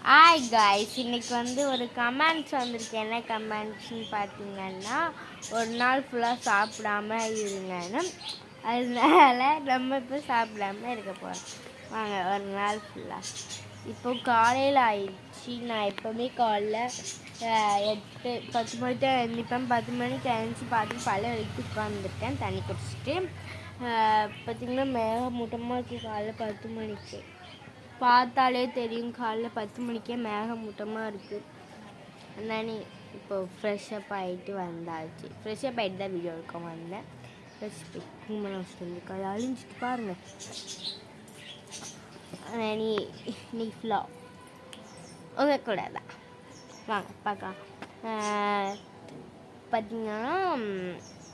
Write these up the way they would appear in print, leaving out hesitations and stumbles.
Hi guys, இன்னைக்கு ஒரு comments வந்திருக்கு. என்ன கமெண்ட்ஸ்ன்னு பார்த்தீங்கன்னா, ஒரு நாள் ஃபுல்லாக சாப்பிடாம இருங்கன்னு. அதனால நம்ம இப்போ சாப்பிடாம இருக்க போகிறோம். வாங்க, ஒரு நாள் ஃபுல்லாக. இப்போ காலையில் ஆயிடுச்சு. நான் எப்போவுமே காலைல 8-10 மணிக்கு தான் எழுந்திரிப்பேன். 10 மணிக்கு எழுந்துச்சி பார்த்து பல எடுத்து உட்காந்துருக்கேன் தண்ணி குடிச்சிட்டு. பார்த்திங்கன்னா மேகமூட்டமாக இருக்குது. காலைல 10 மணிக்கு பார்த்தாலே தெரியும். காலைல 10 மணிக்கே மேகமூட்டமாக இருக்குது. அதனால இப்போ ஃப்ரெஷ்ஷப் ஆகிட்டு வந்தாச்சு. ஃப்ரெஷ்ஷப் ஆகிட்டு தான் வீடியோ எடுக்க வந்தேன். ஃப்ரெஷ் குங்குமம் சொல்லியிருக்கா அழிஞ்சிட்டு பாருங்கள். நீ ஃபுல்லாக உங்கள் கூட தான் வாங்க பார்க்கலாம். பார்த்திங்கன்னா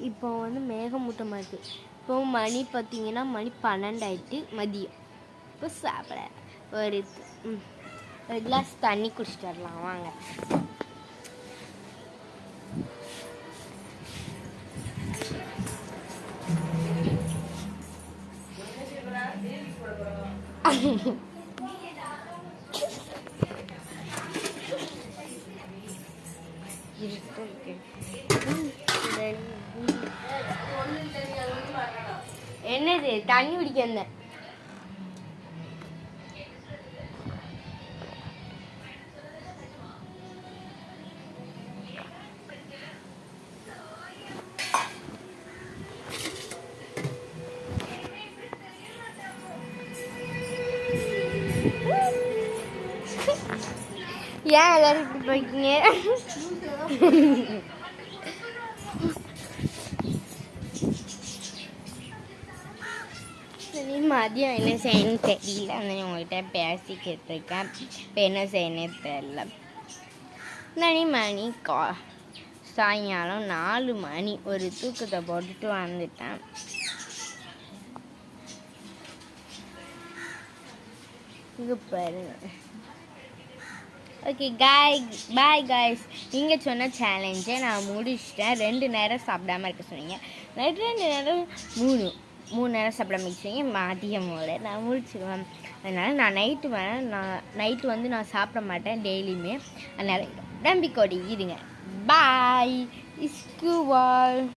இப்போ மேகமூட்டமாக இருக்குது. இப்போ மணி பார்த்திங்கன்னா மணி 12 ஆகிட்டு மதியம். இப்போ சாப்பிட ஒரு கிளாஸ் தண்ணி குடிச்சிட்டு வரலாம் வாங்க. என்னது தண்ணி குடிக்க வந்தேன். ஏன் எல்லாரும் இப்படி போய்க்கிங்க? மதியம் என்ன செய்யணும்னு தெரியல. அந்த உங்கள்கிட்ட பேசிக்கிட்டு இருக்கேன். இப்போ என்ன செய்யணும்னு தெரியல. மணி சாயங்காலம் 4 மணி. ஒரு தூக்கத்தை போட்டுட்டு வந்துட்டேன். இங்கே பாருங்க. Okay bye guys. நீங்கள் சொன்ன சேலஞ்சை நான் முடிச்சிட்டேன். 2 நேரம் சாப்பிடாமல் இருக்க சொன்னீங்க. 2 நேரம் 3 நேரம் சாப்பிடாம சொன்னீங்க. மதியமோட நான் முடிச்சிடுவேன். அதனால் நான் நைட்டு நான் சாப்பிட மாட்டேன் டெய்லியுமே. அதனால் நம்பிக்கோடி இருங்க. பாய் இஸ்குவால்.